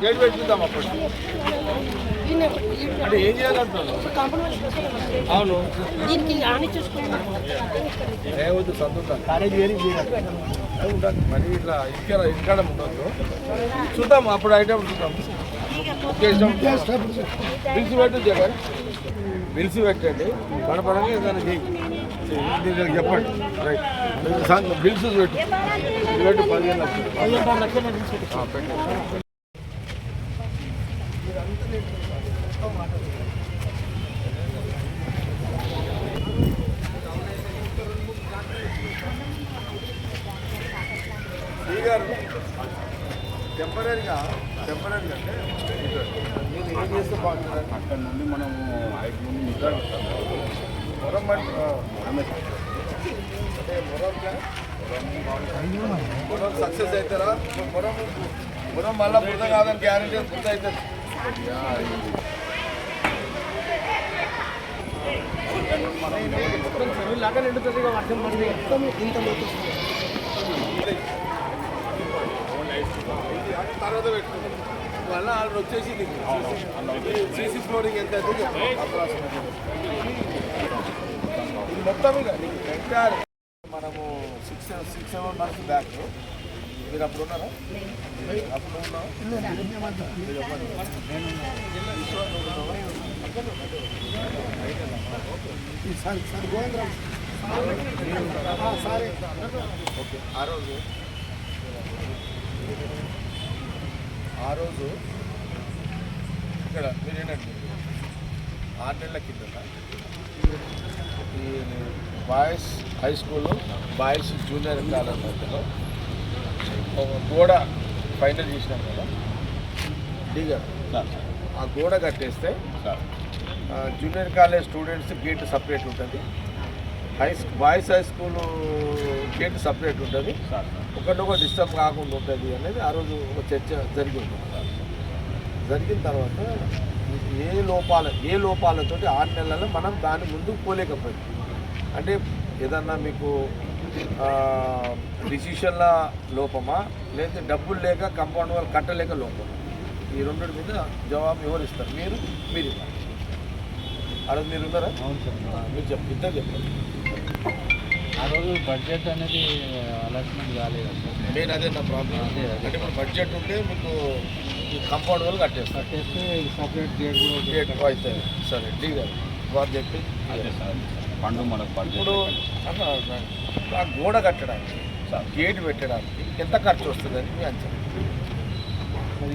Gate పెట్టుకుందాం అప్పుడు అంటే ఏం చేయాలంటున్నాను అవును ఏమవుతుంది సంతోషం కాలేజీ వేరే ఉండాలి మరి ఇట్లా ఇక్కడ ఉండదు చూద్దాం అప్పుడు ఐటమ్ చూద్దాం బిల్స్ పెట్టు జగన్ బిల్స్ పెట్టండి పడపడంగా ఏదైనా చేయి చెప్పండి రైట్ బిల్స్ పెట్టు 15 లక్షలు పెట్టండి టెంపరీగా అంటే మీరు ఏం చేస్తే బాగుంటుంది అక్కడ నుండి మనము 5 నుండి నిద్ర మొరం అంటే మొరం సక్సెస్ అవుతారా మొరం మళ్ళీ బుద్ధ కాదని గ్యారంటీ బుద్ధ అవుతుంది లాగా నిండుతుంది వర్షం పడింది ఇంత తర్వాత పెట్టుకుంటాం వల్ల ఆర్డర్ వచ్చేసి సీసీ ఫ్లోరింగ్ ఎంత అయితే ఇది మొత్తం ఎంటైర్ మనము 6-7 మంత్స్ బ్యాక్ మీరు అప్పుడు ఉన్నారా అప్పుడు ఓకే ఆ రోజు ఇక్కడ మీరేంటంటే 6 నెలల కిందట ఈ boys high school boys junior college మధ్యలో గోడ ఫైనల్ చేసినాం కదా డీగా ఆ గోడ కట్టేస్తే junior college students gate separate ఉంటుంది boys high school gate separate ఉంటుంది ఒకటి డిస్టర్బ్ కాకుండా ఉంటుంది అనేది ఆ రోజు ఒక చర్చ జరిగింది జరిగిన తర్వాత ఏ లోపాలతోటి 6 నెలల్లో మనం దాని ముందుకు పోలేకపోయింది అంటే ఏదన్నా మీకు డిసిషన్ల లోపమా లేదా డబ్బులు లేక కాంపౌండ్ వాళ్ళు కట్టలేక లోపం ఈ రెండింటి మీద జవాబు ఎవరు ఇస్తారు మీరు ఇవ్వాలి ఆ రోజు మీరు ఉన్నారా మీరు ఇద్దరు చెప్పండి ఆ రోజు బడ్జెట్ అనేది అలాట్మెంట్ కాలేదు మెయిన్ అదే నా ప్రాబ్లం అంటే ఇప్పుడు బడ్జెట్ ఉంటే మీకు ఈ కాంపౌండ్ వాళ్ళు కట్టేస్తే సపరేట్ గేట్ కూడా గేట్ అవుతుంది సరే డీ గారు వారు చెప్పి అదే సార్ పండు మనకు ఇప్పుడు ఆ గోడ కట్టడానికి గేట్ పెట్టడానికి ఎంత ఖర్చు వస్తుందని మీ అంచనా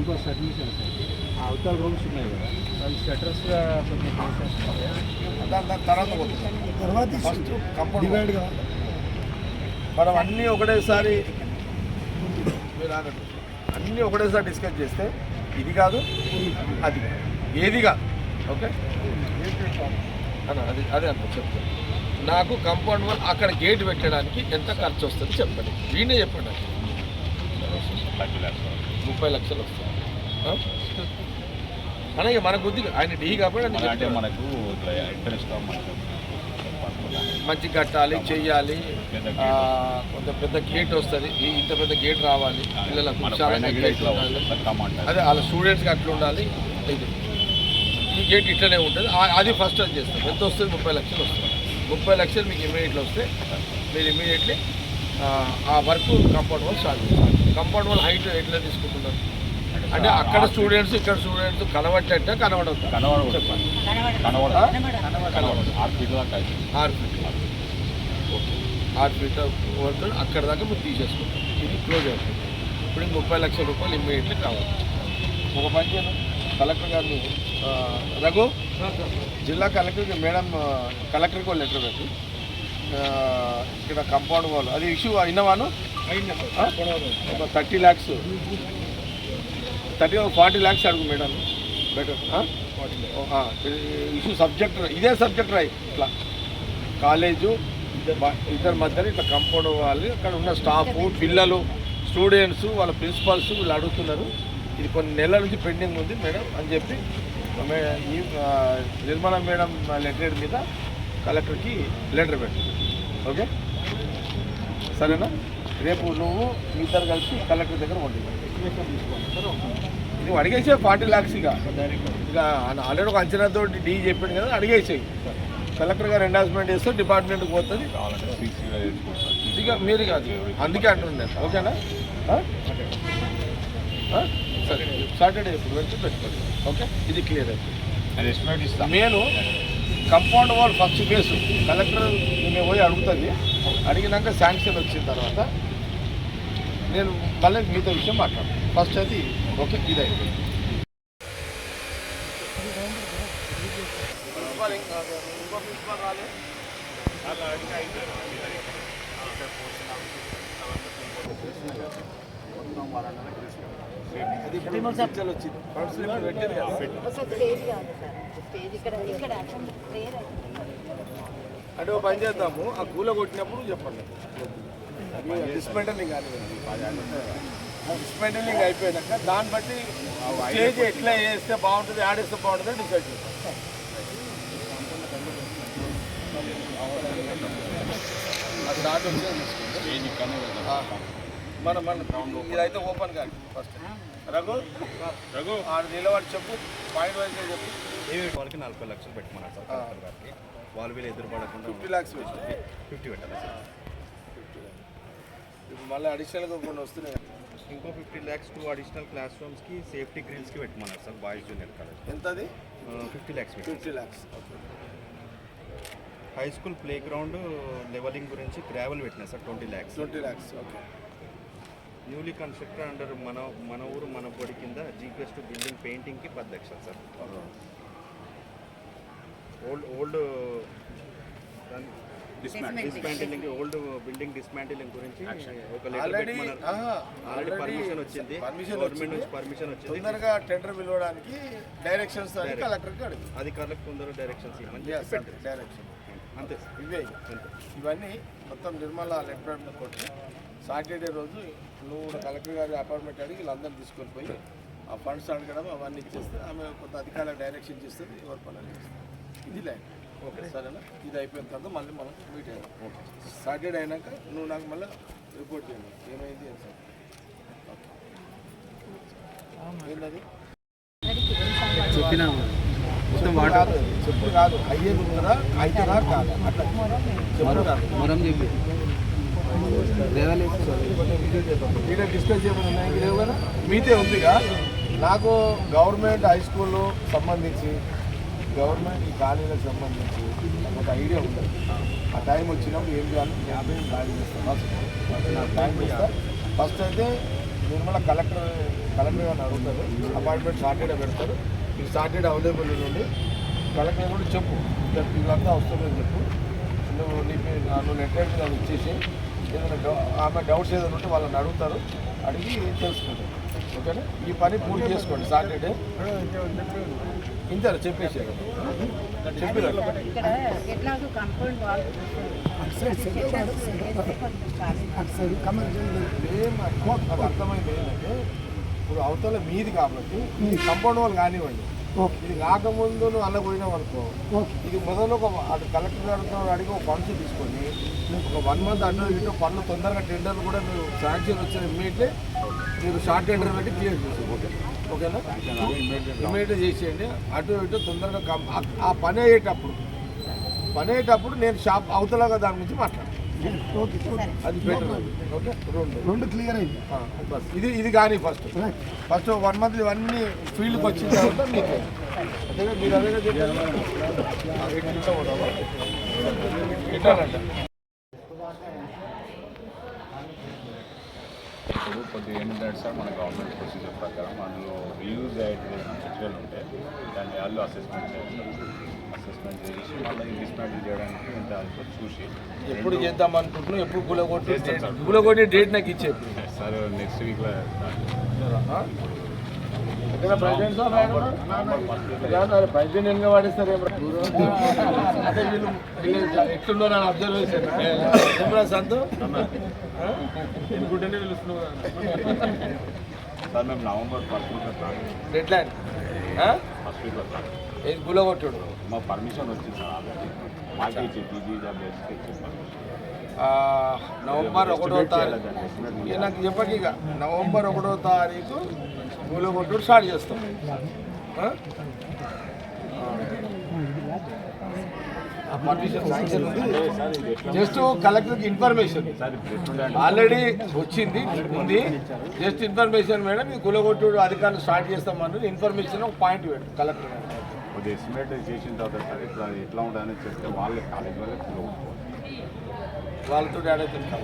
ఇంకో సబ్మిషన్ సార్ అవతల రూమ్స్ ఉన్నాయి కదా వాళ్ళు షటర్స్గా దాని తర్వాత ఫస్ట్ కాంపౌండ్ డివైడ్గా మనం అన్నీ ఒకటేసారి మీరు అన్నీ ఒకటేసారి డిస్కస్ చేస్తే ఇది కాదు అది ఏది కాదు ఓకే అది అదే అంత చెప్తాను నాకు కాంపౌండ్ వాల్ అక్కడ గేట్ పెట్టడానికి ఎంత ఖర్చు వస్తుంది చెప్పండి వీనే చెప్పండి నాకు 30 లక్షలు వస్తుంది అలాగే మనకు కొద్దిగా ఆయన డీ కాబట్టి అంటే మనకు మంచి కట్టాలి చెయ్యాలి కొంచెం పెద్ద గేట్ వస్తుంది ఇంత పెద్ద గేట్ రావాలి పిల్లలకు అదే వాళ్ళ స్టూడెంట్స్కి అట్లా ఉండాలి ఇది ఈ గేట్ ఇట్లనే ఉంటుంది అది ఫస్ట్ అది చేస్తాం ఎంత వస్తుంది 30 లక్షలు వస్తుంది 30 లక్షలు మీకు ఇమీడియట్లో వస్తే మీరు ఇమీడియట్లీ ఆ వర్క్ కాంపౌండ్ వాల్ స్టార్ట్ చేస్తారు కాంపౌండ్ వాల్ హైట్ ఎట్లా తీసుకుంటున్నారు అంటే అక్కడ స్టూడెంట్స్ ఇక్కడ స్టూడెంట్స్ కనబడ్డట్టే కనబడదు చెప్పండి 6 ఫీట్ ఓకే 6 ఫీట్ వరకు అక్కడ దాకా మీరు తీసేసుకుంటాం ఇది క్లోజ్ అవుతుంది ఇప్పుడు 30 లక్షల రూపాయలు ఇమ్మీడియట్లీ కావాలి ఒక పని కలెక్టర్ గారిని రఘు జిల్లా కలెక్టర్కి మేడం కలెక్టర్కి ఒక లెటర్ పెట్టి ఇక్కడ కాంపౌండ్ వాల్ అది ఇష్యూ అయినవాను ఒక 30 lakhs 40 lakhs అడుగు మేడం బెటర్ ఇష్యూ సబ్జెక్ట్ ఇదే సబ్జెక్ట్ రాయి ఇట్లా కాలేజు ఇద్దరి మధ్యలో ఇట్లా కాంపౌండ్ వాళ్ళు అక్కడ ఉన్న స్టాఫ్ పిల్లలు స్టూడెంట్స్ వాళ్ళ ప్రిన్సిపాల్స్ వీళ్ళు అడుగుతున్నారు ఇది కొన్ని నెలల నుంచి పెండింగ్ ఉంది మేడం అని చెప్పి నిర్మలా మేడం లెటర్ మీద కలెక్టర్కి లెటర్ పెట్టు ఓకే సరేనా రేపు నువ్వు మీ ఇద్దరు కలిసి కలెక్టర్ దగ్గర వండి నువ్వు అడిగేసే 40 lakhs ఇక ఆల్రెడీ ఒక అంచనాతో డీ చెప్పాడు కదా, అడిగేసేయి. కలెక్టర్ గారు ఎండార్స్మెంట్ చేస్తే డిపార్ట్మెంట్కి పోతుంది ఇక మీరు కాదు, అందుకే అంటున్నాను. ఓకేనా? సరే సాటర్డే ఇప్పుడు వెళ్తే పెట్టుకోండి. ఓకే, ఇది క్లియర్ అయిపోయింది. నేను compound wall first case collector నేను పోయి అడుగుతుంది. అడిగినాక శాంక్షన్ వచ్చిన తర్వాత నేను మళ్ళీ మీతో విషయం మాట్లాడతాను. ఫస్ట్ అది ఓకే, ఇది అయిపోయింది. అంటే ఒక పని చేద్దాము, ఆ కూల కొట్టినప్పుడు చెప్పండి. డిస్మెంటలింగ్ కానీ డిస్మెంటలింగ్ అయిపోయినాక దాన్ని బట్టి స్టేజ్ ఎట్లా వేస్తే బాగుంటుంది, ఆడేస్తే బాగుంటుంది డిసైడ్ చేస్తాం. మన ఇదైతే ఓపెన్ కానీ ఫస్ట్ రఘు ఆడు నిలబడి చెప్పు, పాయింట్ వైజ్ చెప్పు. వాళ్ళకి 40 లక్షలు పెట్టమన్నారు సార్ కలెక్టర్ గారికి. వాళ్ళు వీళ్ళు ఎదురుపడకుండా 50 lakhs పెట్టి 50 పెట్టాలి సార్. ఇప్పుడు మళ్ళీ అడిషనల్గా కొన్ని వస్తున్నాయి. ఇంకో 50 lakhs 2 అడిషనల్ క్లాస్ రూమ్స్కి సేఫ్టీ గ్రిల్స్కి పెట్టమన్నారు సార్ బాయ్స్ జూనియర్ కాలేజ్. ఎంత అది? 50 lakhs 50 lakhs. High school play ground levelling గురించి గ్రావెల్ పెట్టినా sir 20 lakhs. 20 lakhs. Okay. Newly constructed under మన ఊరు మన బడి కింద జీపీఎస్ బిల్డింగ్ పెయింటింగ్కి 10 లక్షలు సార్. ఓల్డ్ డిస్మాంటిలింగ్ ఓల్డ్ బిల్డింగ్ డిస్మాంటిలింగ్ గురించి ఒక ఆల్రెడీ పర్మిషన్ వచ్చింది, గవర్నమెంట్ నుంచి పర్మిషన్ వచ్చింది. తొందరగా టెండర్ పిలవడానికి డైరెక్షన్స్ కలెక్టర్కి అడుగు, అధికారులకు తొందరగా డైరెక్షన్స్ ఇవ్వమని డైరెక్షన్ అంతే ఇవే. ఇవన్నీ మొత్తం నిర్మల లెటర్ కొట్టి సాటర్డే రోజు నువ్వు కలెక్టర్ గారి అపార్ట్మెంట్ అడిగి వీళ్ళందరినీ తీసుకొని పోయి ఆ ఫండ్స్ అడగడం అవన్నీ ఇచ్చేస్తే ఆమె కొంత అధికారులకు డైరెక్షన్ చేస్తుంది, ఎవరి పనులు చేస్తుంది. ఇది ల్యాండ్. ఓకే సరేనా? ఇది అయిపోయిన తర్వాత మళ్ళీ మనం మీట్ అయ్యాం. ఓకే, సాటర్డే అయినాక నువ్వు నాకు మళ్ళీ రిపోర్ట్ చేయండి ఏమైంది అని సార్. ఏంటది చెప్పినా చెప్పు కాదు, అయ్యేది ఉంటుందా అవుతుందా కాదు అట్లా మనం చెప్పి డిస్కస్ చేయమని లేవు కదా, మీతే ఉందిగా. నాకు గవర్నమెంట్ హై స్కూల్ సంబంధించి గవర్నమెంట్ ఈ కాలేజీలకు సంబంధించి ఒక ఐడియా ఉంటుంది. ఆ టైం వచ్చినప్పుడు ఏం చేయాలి 50 ప్లాన్ చేస్తాను. నాకు టైం ఇస్తా. ఫస్ట్ అయితే నిర్మల కలెక్టర్ గారిని అడుగుతారు, అపాయింట్మెంట్ సాటర్డే పెడతారు. ఈ సాటర్డే అవైలబుల్ ఉండి కలెక్టర్ కూడా చెప్పు, వీళ్ళంతా వస్తుందని చెప్పు. నువ్వు లెటర్ అది ఇచ్చేసి ఏదైనా ఆమె డౌట్స్ ఏదైనా ఉంటే వాళ్ళని అడుగుతారు, అడిగి తెలుసుకుంటారు. ఓకేనా? ఈ పని పూర్తి చేసుకోండి సాటర్డే. ఇంటారు చెప్పేసారు చెప్పారు. అర్థమైంది ఏంటంటే ఇప్పుడు అవతల మీది కాబట్టి కంపౌండ్ వాళ్ళు కానివ్వండి, ఇది కాకముందు నువ్వు అన్న పోయినావు అనుకో, ఇది మొదలు ఒక అటు కలెక్టర్ గారితో అడిగి ఒక ఫండ్స్ తీసుకొని ఒక 1 month అడ్డు ఇటు పనులు తొందరగా టెండర్లు కూడా మీరు శాంక్షన్ వచ్చిన ఇమ్మీడియట్లీ మీరు షార్ట్ టెండర్ పెట్టి క్లియర్ చేసి ఓకేనా? ఇమ్మీడియట్గా చేసేయండి. అటు ఇటు తొందరగా ఆ పని అయ్యేటప్పుడు నేను షాప్ అవతలగా దాని గురించి మాట్లాడతాను. అది బెటర్. ఓకే, రెండు క్లియర్ అయింది. బస్ ఇది కానీ ఫస్ట్ 1 month ఇవన్నీ ఫీల్డ్కి వచ్చిన తర్వాత మీకు అదే మీరు అదే ఎట్లానంట. ఇప్పుడు కొద్దిగా ఏంటంటే సార్ మన గవర్నమెంట్ ప్రొసీజర్ ప్రకారం అందులో రీయూజ్ అయ్యేటువంటి మెటీరియల్ ఉంటే దాన్ని వాళ్ళు అసెస్మెంట్ చేసి మళ్ళీ డిస్మాంటిల్ చేయడానికి ఇంత చూసి ఎప్పుడు చేద్దాం అనుకుంటున్నాం, ఎప్పుడు కూలగొట్టి డేట్ నాకు ఇచ్చే సార్ నెక్స్ట్ వీక్లో ప్రెసిడెంట్ ప్రెసిడెంట్ వాడిస్తారు. అంటే వీళ్ళు ఎట్లుందో నన్ను అబ్జర్వ్ చేశాను. సంతో ఎన్నుకుంటేనే పిలుస్తున్నావు సార్. మేము November 1st dead line first వీక్లో సార్ ఏది కూలగొట్టాడు. మా పర్మిషన్ వచ్చింది సార్ ఆల్రెడీ మాకు ఇచ్చి పీజీ జాబ్ నవంబర్ 1వ తారీఖు నాకు చెప్పకి ఇక నవంబర్ 1వ తారీఖు కూలగొట్టుడు స్టార్ట్ చేస్తాం. పర్మిషన్ శాంక్షన్ ఉంది. జస్ట్ కలెక్టర్కి ఇన్ఫర్మేషన్ ఆల్రెడీ వచ్చింది ఉంది. జస్ట్ ఇన్ఫర్మేషన్ మేడం ఈ కూలగొట్టుడు అధికారులు స్టార్ట్ చేస్తామని ఇన్ఫర్మేషన్ ఒక పాయింట్ పెట్టు కలెక్టర్ కొద్దిగా ఎస్టిమేట్ చేసిన తర్వాత సార్ ఇట్లా ఎట్లా ఉంటుందని చెప్తే వాళ్ళే కాలేజ్ వాళ్ళే వాళ్ళతో డేటా తెలుసు.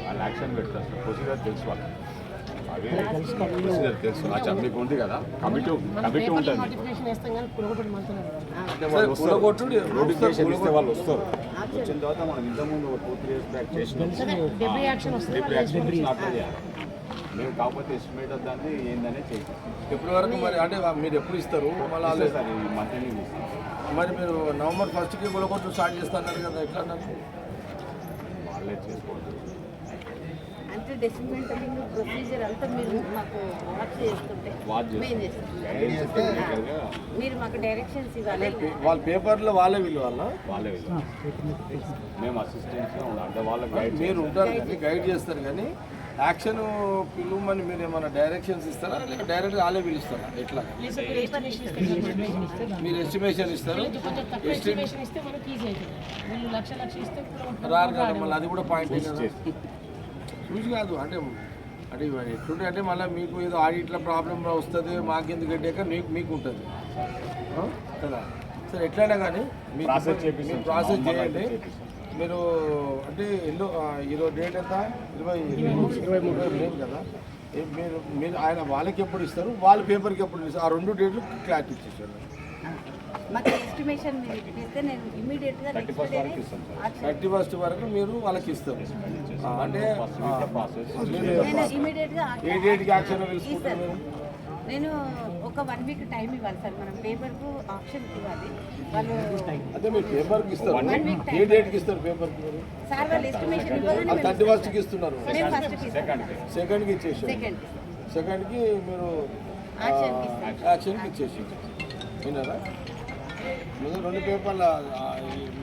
వాళ్ళు యాక్షన్ పెడతారు సార్. ప్రొసీజర్ తెలుసు వాళ్ళకి, అవి ప్రొసీజర్ తెలుసు. నా మీకు ఉంది కదా కమిటీ ఉంటుంది. కూలగొట్టుడు నోటిఫికేషన్ ఇస్తే వాళ్ళు వస్తారు. వచ్చిన తర్వాత మనం ఇంతకుముందు 2-3 years బ్యాక్ చేసినాం. యాక్షన్ అప్లై చేయాలి మేము. కాకపోతే ఎస్టిమేట్ దాన్ని ఏందనే చేసాం. ఎప్పటి వరకు మరి అంటే మీరు ఎప్పుడు ఇస్తారు మళ్ళీ సార్ ఈ మంత్లీ ఇస్తాం. మరి మీరు November 1st కూలగొట్టు స్టార్ట్ చేస్తున్నారు కదా, ఎట్లా అన్నారు? వాళ్ళే చేసుకోవాలి. అంటే డిస్మెంటలింగ్ ప్రొసీజర్ అంతా మీరు మాకు వాచ్ చేస్తుంటే మీరు మాకు డైరెక్షన్స్ ఇవ్వాలి. వాళ్ళ పేపర్లో వాళ్ళే వాళ్ళ మేము అసిస్టెంట్గా ఉండాలి. అంటే వాళ్ళ గైడ్ మీరు ఉంటారు కానీ గైడ్ చేస్తారు కానీ యాక్షన్ పిలువమని మీరు ఏమైనా డైరెక్షన్స్ ఇస్తారా లేక డైరెక్ట్గా వాళ్ళే పిలుస్తారా? ఎట్లా మీరు ఎస్టిమేషన్ ఇస్తారు రారు కదా, మళ్ళీ అది కూడా పాయింట్ చూసి కాదు. అంటే అంటే ఎట్లుంటే అంటే మళ్ళీ మీకు ఏదో ఆడిట్ల ప్రాబ్లం వస్తుంది మాకెందుకు కట్టాక మీకు ఉంటుంది కదా. సరే ఎట్లయినా కానీ మీరు ప్రాసెస్ చేయండి. మీరు అంటే ఈరోజు డేట్ ఎంత 23 కదా. మీరు ఆయన వాళ్ళకి ఎప్పుడు ఇస్తారు, వాళ్ళ పేపర్కి ఎప్పుడు ఇస్తారు, ఆ 2 డేట్లు క్లారిటీ ఇచ్చేసారు. మాకు ఎస్టిమేషన్ మీరు ఇస్తే నేను ఇమ్మీడియట్గా 31st వరకు మీరు వాళ్ళకి ఇస్తారు. అంటే నేను ఇమ్మీడియట్గా ఏ డేట్కి యాక్షన్ తెలుసుకుంటారు? నేను ఒక 1 week టైం ఇవ్వాలి సార్. మనం పేపర్కు ఆప్షన్ ఇవ్వాలి. వాళ్ళు అదే మీరు పేపర్కి ఇస్తారు. ఏ డేట్కి ఇస్తారు పేపర్కి? మీరు సార్ వాళ్ళు ఎస్టిమేషన్ ఇవ్వగానే 31st ఇస్తున్నారు. మేము ఫస్ట్ సెకండ్కి ఇచ్చేసి సెకండ్కి మీరు యాక్షన్కి ఇచ్చేసి విన్నారా? మీరు 2 పేపర్ల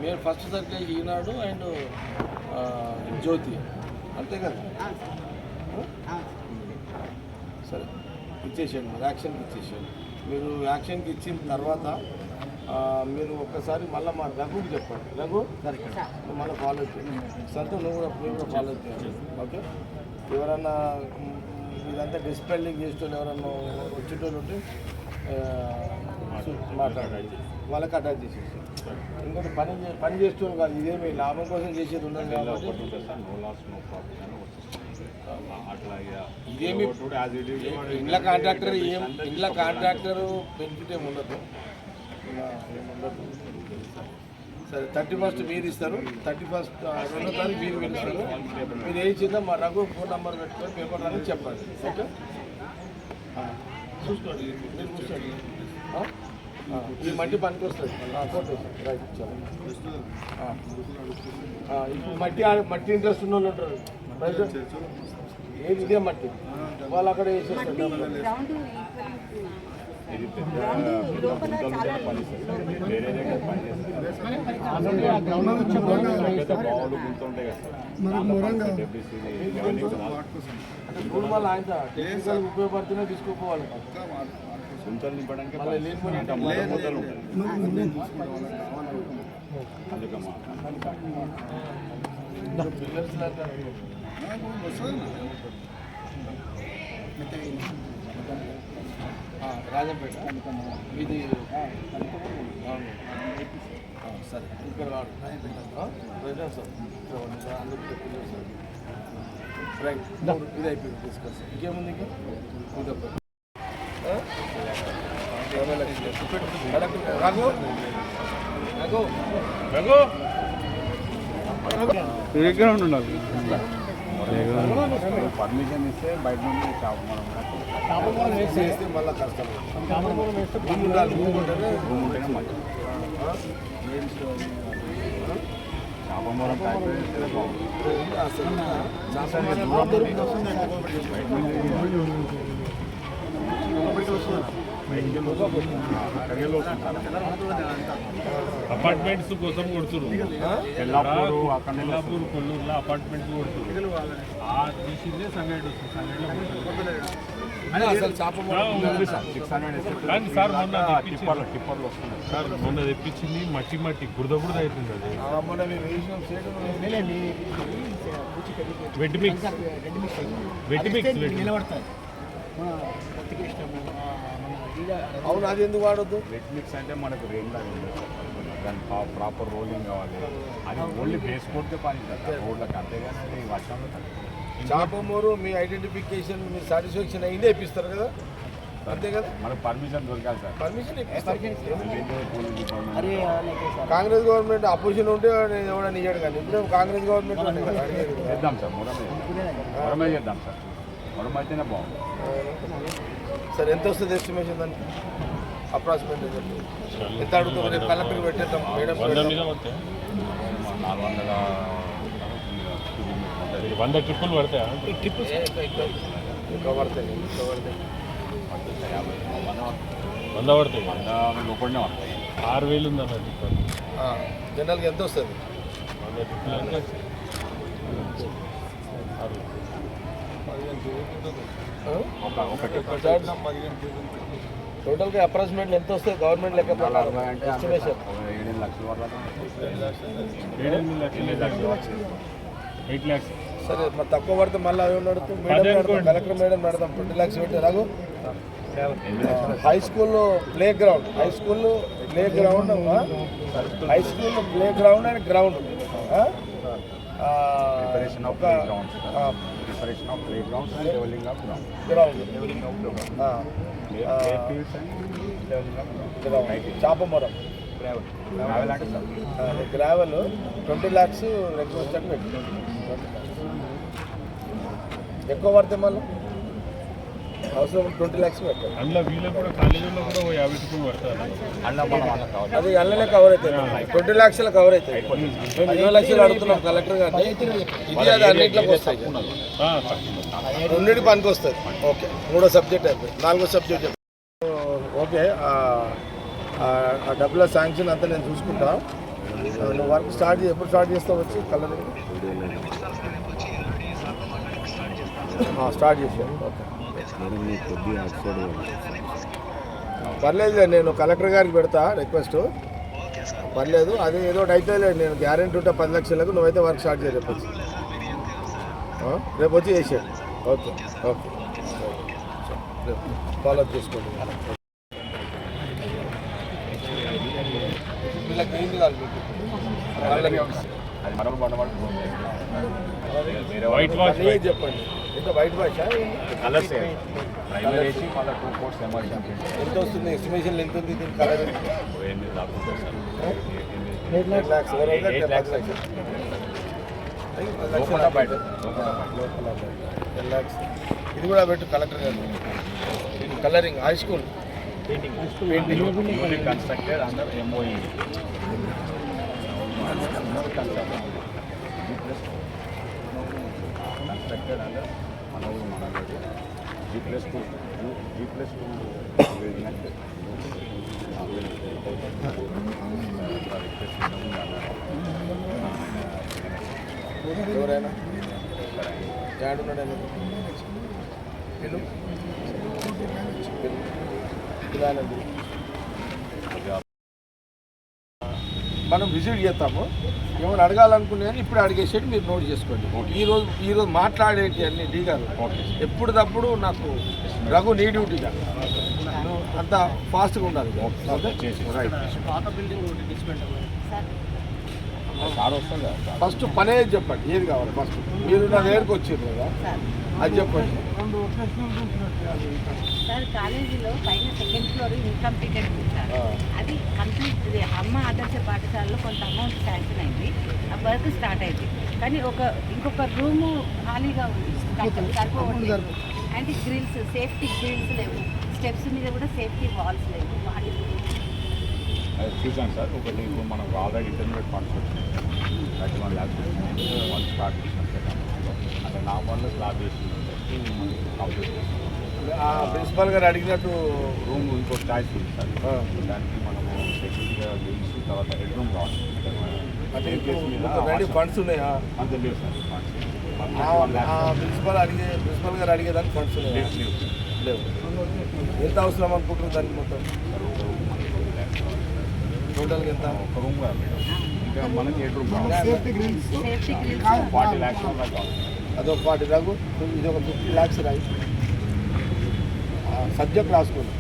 మీరు ఫస్ట్ సర్కిల్ ఈనాడు అండ్ జ్యోతి అంతే కదా. సరే ఇచ్చేసాను, మీరు యాక్షన్కి ఇచ్చేసాను. మీరు యాక్షన్కి ఇచ్చిన తర్వాత మీరు ఒక్కసారి మళ్ళీ మా రఘుకి చెప్పండి. రఘు మళ్ళీ ఫాలో చేయండి. సంతో నువ్వు కూడా ఫాలో చేయండి. ఓకే. ఎవరన్నా ఇదంతా డిస్పెల్లింగ్ చేసేటోళ్ళు ఎవరన్నా వచ్చేటోళ్ళు ఉంటే మాట్లాడాలి, వాళ్ళకి అటాచ్ చేసేసి. ఇంకోటి పని చేసేటోళ్ళు కాదు, ఇదేమి లాభం కోసం చేసేది ఉండదు కాబట్టి ఇదేమి ఇండ్ల కాంట్రాక్టర్ బెనిఫిట్ ఏమి ఉండదు. సరే 31st మీరు ఇస్తారు, 31st 2వ తారీఖు మీరు పిలుస్తారు. మీరు ఏ ఇచ్చిందో మా రఘు ఫోన్ నెంబర్ పెట్టుకొని పేపర్ అని చెప్పండి. ఓకే చూసుకోండి, మీరు చూసుకోండి. ఈ మట్టి పనికి వస్తుంది ఫోటో రైట్ ఇచ్చారు. ఇప్పుడు మట్టి ఇంట్రెస్ట్ ఉన్న వాళ్ళు ఉంటారు ఏది ఇదే మట్టి వాళ్ళు అక్కడ వేసేస్తారు. ఇప్పుడు మళ్ళీ ఆయన టెక్నికల్ ఉపయోగపడుతున్నా తీసుకోపోవాలి. గుంతలు నింపడానికి మొదలు ఉంటుంది. రాజంపేట ఇది సరే ఇక్కడ సార్ అందరికీ రైట్ ఇది అయిపోయింది డిస్కస్. ఇంకేముంది ఇంకా రఘు రఘు రఘు దగ్గర ఉండాలి. పర్మిషన్ ఇస్తే బయట నుండి చేపమూలం వేస్తే మళ్ళీ కష్టం. భూమి ఉండాలి, భూమి ఉంటేనే మంచి చాపమూలం అపార్ట్మెంట్స్ కోసం కొడుతున్నారు. ఎల్లాపూర్ కొల్లూరులో అపార్ట్మెంట్స్ కొడుతున్నారు. తీసిందే సంగటి వస్తుంది. సంగటిలో అసలు చేప ఉంది సార్. 600 కానీ సార్ మొన్న టిప్పర్లు వస్తున్నాయి. సార్ మొన్న తెప్పించింది మట్టి బురద అవుతుంది అది. మొన్న మేము వేసిన సేటు వెట్ మిక్స్ అవును, అది ఎందుకు వాడొద్దు? వెట్ మిక్స్ అంటే మనకు రెయిన్ లాగా ఉండదు సార్. దాని ప్రాపర్ రోలింగ్ కావాలి. అది ఓన్లీ బేస్ కోట్కే పని సార్ రోడ్లకు, అంతేగాని అది వర్షంలో చేప మోరు మీ ఐడెంటిఫికేషన్ మీరు సాటిస్ఫాక్షన్ అయిందే ఇప్పిస్తారు కదా, అంతే కదా? మనకు పర్మిషన్ దొరకాలి సార్. పర్మిషన్ ఇప్పిస్తారు. కాంగ్రెస్ గవర్నమెంట్ అపోజిషన్ ఉంటే ఎవడని ఇయ్యాడు, కానీ ఇప్పుడు కాంగ్రెస్ గవర్నమెంట్ ఉంటే కదా అడిగేది. చేద్దాం సార్, మొరమే చేద్దాం సార్. మొరం అయితేనే బాగుంది. సరే, ఎంత వస్తుంది ఎస్టిమేషన్ దానికి అప్రాక్సిమేట్ ఎంత అడుగుతాం? రేపు కలెక్టర్ పెట్టేద్దాం మేడం. 100 ట్రిప్పులు పడతాయా? ఇంకా పడతాయి 100 పడతాయి. లోపలనే వస్తాయి. 6000 ఉంది అన్న ట్రిప్. జనరల్గా ఎంత వస్తుంది? 100 ట్రిప్పులు అంటే టోటల్గా అప్రాక్సిమేట్లీ ఎంత వస్తుంది గవర్నమెంట్ లెక్క ప్రకారం ఎస్టిమేషన్? 7 లక్షల వరకు 8 lakhs. సరే, మరి తక్కువ పడితే మళ్ళీ అవి నడుతూ మేడం నడతాం, కలెక్టర్ మేడం నడతాం. 20 lakhs పెట్టి రాగు. హై స్కూల్లో play ground and ground preparation of playgrounds and leveling of ground fields and leveling of ground. చాపమరం Gravel అంటే సార్ గ్రావెల్ 20 lakhs రిక్వెస్ట్ అని పెట్టి ఎక్కువ పడితే మళ్ళీ అవసరం 20 lakhs పెట్టాలి. అందులో వీళ్ళకి కూడా కాలేజీలో కూడా 50 ట్రిప్పులు పడతారు. అది అల్లనే కవర్ అవుతుంది. 20 lakhs కవర్ అవుతాయి. మేము 20 lakhs అడుగుతున్నాం కలెక్టర్ గారిని. ఇది అది అన్నింటిలోకి వస్తాయి, రెండింటి పనికి వస్తుంది. ఓకే, 3వ సబ్జెక్ట్ అయిపోయింది. 4వ సబ్జెక్ట్ ఓకే. ఆ డబ్బుల శాంక్షన్ అంతా నేను చూసుకుంటా. నువ్వు వర్క్ ఎప్పుడు స్టార్ట్ చేస్తావు? వచ్చి కలరింగ్ స్టార్ట్ చేసాను. ఓకే, పర్లేదు, నేను కలెక్టర్ గారికి పెడతా రిక్వెస్ట్. పర్లేదు, అది ఏదో ఒకటి అయితే నేను గ్యారెంటీ ఉంటా 10 లక్షలకు. నువ్వైతే వర్క్ స్టార్ట్ చేయ రేపు వచ్చి చేసాడు. ఓకే ఓకే, రేపు ఫాలో అప్ చేసుకోండి. వీళ్ళకి ఏంది కాదు అది మనం బండబడి వైట్ వాష్ చెప్పండి. ఎంత వైట్ వాష్ కలర్స్ ప్రైమర్ వేసి మళ్ళీ 2 coats ఎమర్షన్ ఎంత వస్తుంది? ఎస్టిమేషన్ ఎంత ఉంది దీని కలర్? 8 lakhs. 8 lakhs. 10 lakhs. లోపల బయట 10 lakhs. ఇది కూడా పెట్టు కలెక్టర్ గారు. Colouring high school painting newly constructed under MOE. Constructed under Manavadi G+2 ఎవరైనా జాడున్నాడు మనం విజిట్ చేస్తాము. ఏమైనా అడగాలనుకునే ఇప్పుడు అడిగేసేది మీరు నోట్ చేసుకోండి. ఈరోజు మాట్లాడేటి అన్ని డీ గారు ఎప్పుడప్పుడు నాకు రఘు నీ డ్యూటీగా అంత ఫాస్ట్గా ఉండాలి. ఫస్ట్ పనే చెప్పండి, ఏది కావాలి ఫస్ట్. మీరు నా దగ్గరకు వచ్చారు కదా, అది చెప్పండి. సార్, కాలేజీలో పైన 2nd ఫ్లోర్ ఇన్కంప్లీటెడ్ ఉంది సార్. అది కంప్లీట్ అమ్మ ఆదర్శ పాఠశాలలో కొంత అమౌంట్ శాంక్షన్ అయింది, ఆ వర్క్ స్టార్ట్ అయింది. కానీ ఇంకొక రూము ఖాళీగా ఉంది, సరిపోవట్లేదు. అండ్ గ్రిల్స్, సేఫ్టీ గ్రిల్స్ లేవు, స్టెప్స్ మీద కూడా సేఫ్టీ వాల్స్ లేవు. వాటి చూసాను సార్. ఒకటి ఇప్పుడు మనకు ఆల్రెడీ ఇంటర్మీడియట్ ఫండ్స్ వచ్చినాయి, 31 lakhs వాళ్ళు స్టార్ట్ చేసినాం సార్. అక్కడ నా వల్ల స్లాబ్ చేసి కంప్లీట్ చేస్తున్నాం. ప్రిన్సిపాల్ గారు అడిగినట్టు రూమ్ ఇంకో ఛాయిస్ ఉంది సార్. దానికి మనము సెక్యూరిటీగా గెలిచి తర్వాత హెడ్ రూమ్ కావాలి. ఫండ్స్ ఉన్నాయా? అంత లేవు సార్. ప్రిన్సిపల్ గారు అడిగేదానికి ఫండ్స్ ఉన్నాయా? లేవు. ఎంత అవసరం అనుకుంటున్నారు దానికి మొత్తం టోటల్గా ఎంత? ఒక రూమ్ కదా మేడం, ఇంకా మనకి 8 రూమ్ కావాలి. సేఫ్టీ గ్రిల్స్ 40 lakhs దాకా కావాలి. అదొక 40 లాగు, ఇది ఒక 50 lakhs రాయి. సబ్జెక్ట్ రాసుకున్నాం.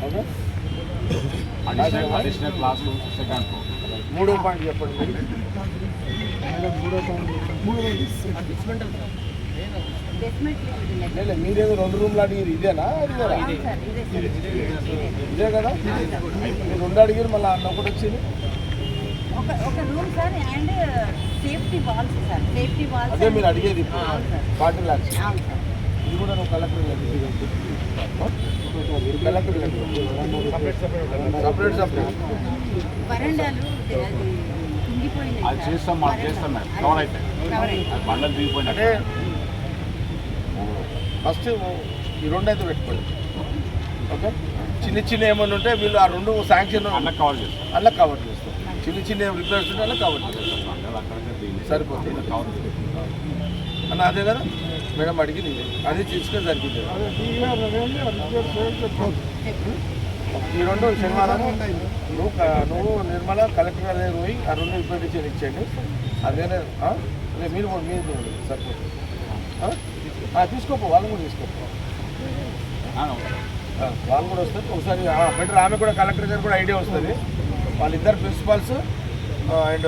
Okay, additional class 2nd floor. 3వ పాయింట్ చెప్పండి మీరు. లేదు, మీరేదో 2 రూమ్లు అడిగారు, ఇదేనా? అడిగారా? ఇదే కదా, మీరు 2 అడిగారు, మళ్ళీ అన్న ఒకటి వచ్చింది. ఒక room sir and safety walls sir, safety walls. అదే మీరు అడిగేది అవును సార్. 40 lakhs. అవును సార్. ఇది కూడా నువ్వు కలెక్టర్ సపరేట్ వరండాలు అది కుంగిపోయినాయి అది సార్. చేస్తాం మేడం, కవర్ అవుతాయి. కవర్ అయింది. అది బండలు దిగిపోయినట్టు. అంటే ఫస్ట్ ఈ 2 అయితే పెట్టుకోండి. ఓకే, చిన్న ఏమైనా ఉంటే వీళ్ళు ఆ 2 శాంక్షన్ అన్న కవర్ చేస్తాం. అలా కవర్ చేస్తాం. చిన్న రిపేర్స్ ఉంటే అలా కవర్ చేస్తాం. బండలు అక్కడికే దిగి సరిపోతుంది. కవర్ చేస్తాం. అన్న అదే కదా మేడం అడిగింది, ఇదే అది తీసుకొని సరిపోతుంది. ఈ 2 శనివారం నువ్వు నిర్మల కలెక్టర్ గారి దగ్గర పోయి ఆ 2 రిప్రజెంటేషన్ ఇచ్చేయండి. అదేనే మీరు సరిపోతుంది. తీసుకోపో, వాళ్ళని కూడా తీసుకోపో. వాళ్ళు కూడా వస్తారు ఒకసారి. బెటర్ ఆమె కూడా కలెక్టర్ గారు కూడా ఐడియా వస్తుంది. వాళ్ళిద్దరు ప్రిన్సిపాల్స్ అండ్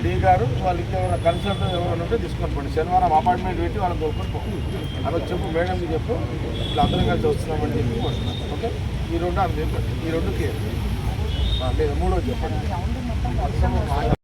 డి గారు వాళ్ళు ఇంకేమైనా కన్సల్ట్ ఎవరైనా ఉంటే తీసుకొని పోండి. శనివారం అపాయింట్మెంట్ పెట్టి వాళ్ళని దొరుకుని పో. అలా చెప్పు, మేడంకి చెప్పు, ఇట్లా అందరం కలిసి వస్తున్నామని చెప్పి వస్తున్నాం. ఓకే, ఈ 2 అంతే, ఈ 2 క్లియర్. లేదా 3వ చెప్పండి.